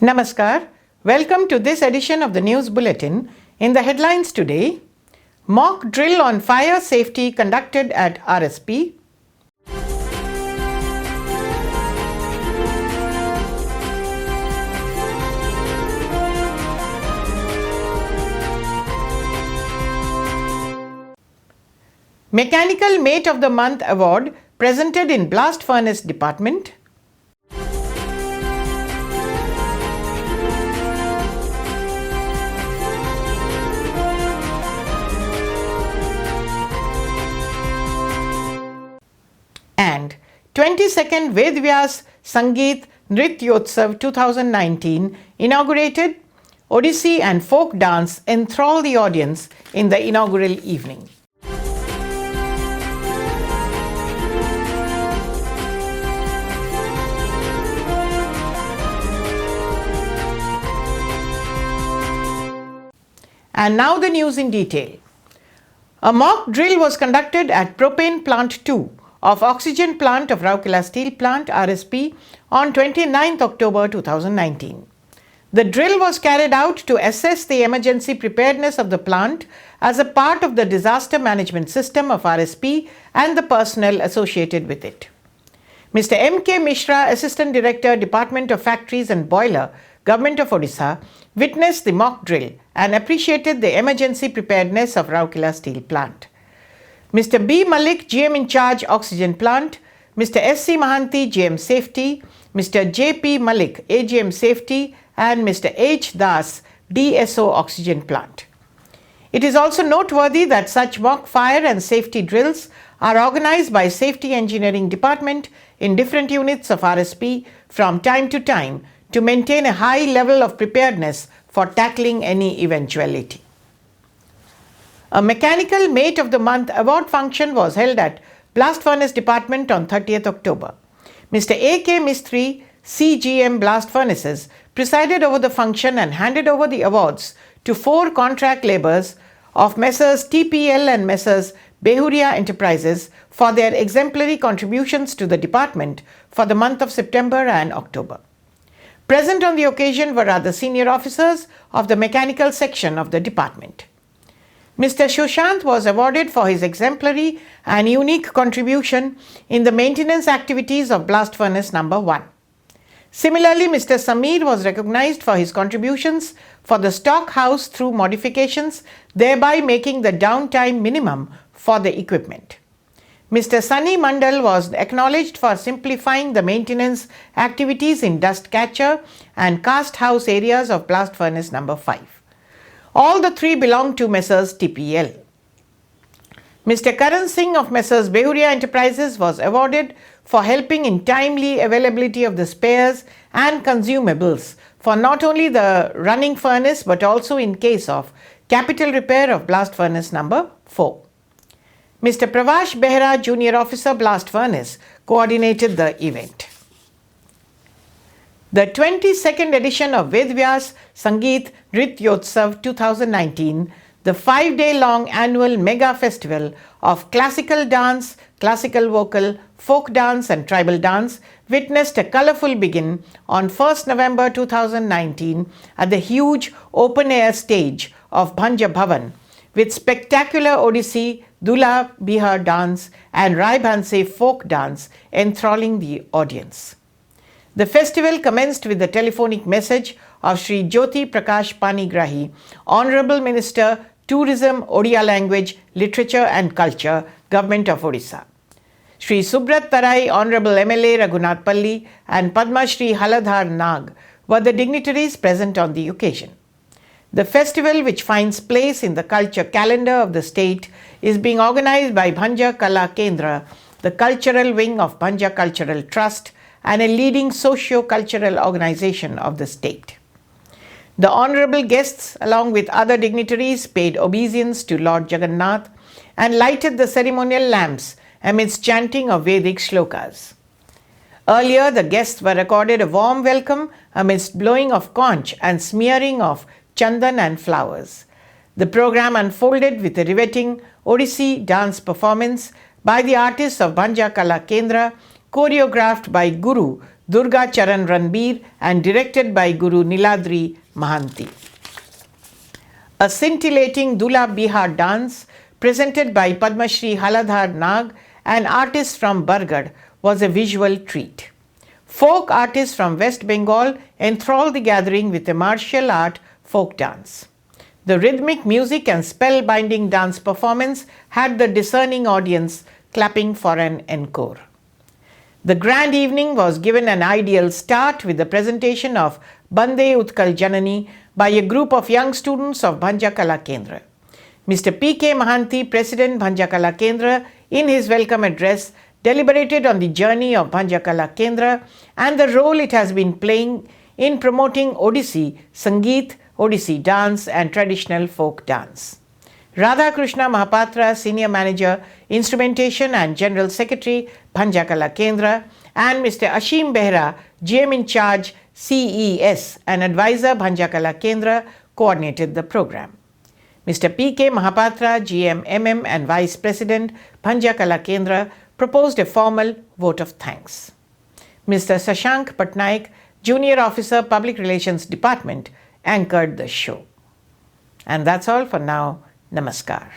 Namaskar. Welcome to this edition of the News Bulletin. In the headlines today, mock drill on fire safety conducted at RSP. Mechanical Mate of the Month Award presented in Blast Furnace Department. And 22nd Ved Vyas Sangeet Nrityotsav 2019 inaugurated. Odissi and folk dance enthrall the audience in the inaugural evening. And now the news in detail. A mock drill was conducted at Propane Plant 2 of Oxygen Plant of Rourkela Steel Plant RSP on 29th October 2019. The drill was carried out to assess the emergency preparedness of the plant as a part of the disaster management system of RSP and the personnel associated with it. Mr. M.K. Mishra, Assistant Director, Department of Factories and Boiler, Government of Odisha, witnessed the mock drill and appreciated the emergency preparedness of Rourkela Steel Plant. Mr. B. Malik, GM in charge, Oxygen Plant, Mr. S.C. Mahanti, GM Safety, Mr. J.P. Malik, AGM Safety, and Mr. H. Das, DSO Oxygen Plant. It is also noteworthy that such mock fire and safety drills are organized by Safety Engineering Department in different units of RSP from time to time to maintain a high level of preparedness for tackling any eventuality. A Mechanical Mate of the Month award function was held at Blast Furnace Department on 30th October. Mr. A.K. Mistry, CGM Blast Furnaces, presided over the function and handed over the awards to 4 contract laborers of Messrs. TPL and Messrs. Behuria Enterprises for their exemplary contributions to the department for the month of September and October. Present on the occasion were other senior officers of the mechanical section of the department. Mr. Shoshant was awarded for his exemplary and unique contribution in the maintenance activities of Blast Furnace number 1. Similarly, Mr. Sameer was recognized for his contributions for the stock house through modifications, thereby making the downtime minimum for the equipment. Mr. Sunny Mandal was acknowledged for simplifying the maintenance activities in dust catcher and cast house areas of Blast Furnace number 5. All the 3 belong to Messrs. TPL. Mr. Karan Singh of Messrs. Behuria Enterprises was awarded for helping in timely availability of the spares and consumables for not only the running furnace but also in case of capital repair of Blast Furnace number 4. Mr. Pravash Behra, Junior Officer, Blast Furnace, coordinated the event. The 22nd edition of Ved Vyas Sangeet Nrityotsav 2019, the 5-day-long annual mega festival of classical dance, classical vocal, folk dance and tribal dance, witnessed a colourful begin on 1st November 2019 at the huge open-air stage of Bhanja Bhavan, with spectacular Odissi, Dula Bihar dance and Rai Bhanse folk dance enthralling the audience. The festival commenced with the telephonic message of Sri Jyoti Prakash Panigrahi, Honourable Minister, Tourism, Odia Language, Literature and Culture, Government of Odisha. Sri Subrat Tarai, Honourable MLA Raghunath Palli and Padma Shri Haladhar Nag were the dignitaries present on the occasion. The festival, which finds place in the culture calendar of the state, is being organized by Bhanja Kala Kendra, the cultural wing of Bhanja Cultural Trust, and a leading socio-cultural organization of the state. The honourable guests, along with other dignitaries, paid obeisance to Lord Jagannath and lighted the ceremonial lamps amidst chanting of Vedic shlokas. Earlier, the guests were accorded a warm welcome amidst blowing of conch and smearing of chandan and flowers. The program unfolded with a riveting Odissi dance performance by the artists of Bhanja Kala Kendra, choreographed by Guru Durga Charan Ranbir and directed by Guru Niladri Mahanti. A scintillating Dula Bihar dance presented by Padma Shri Haladhar Nag and artists from Bargarh was a visual treat. Folk artists from West Bengal enthralled the gathering with a martial art folk dance. The rhythmic music and spellbinding dance performance had the discerning audience clapping for an encore. The grand evening was given an ideal start with the presentation of Bande Utkal Janani by a group of young students of Bhanja Kala Kendra. Mr. P.K. Mahanti, President Bhanja Kala Kendra, in his welcome address, deliberated on the journey of Bhanja Kala Kendra and the role it has been playing in promoting Odissi, Sangeet, Odissi dance and traditional folk dance. Radha Krishna Mahapatra, Senior Manager, Instrumentation and General Secretary, Bhanja Kala Kendra, and Mr. Ashim Behra, GM in charge, CES, and Advisor, Bhanja Kala Kendra, coordinated the program. Mr. P.K. Mahapatra, GM MM and Vice President, Bhanja Kala Kendra, proposed a formal vote of thanks. Mr. Sashank Patnaik, Junior Officer, Public Relations Department, anchored the show. And that's all for now. Namaskar.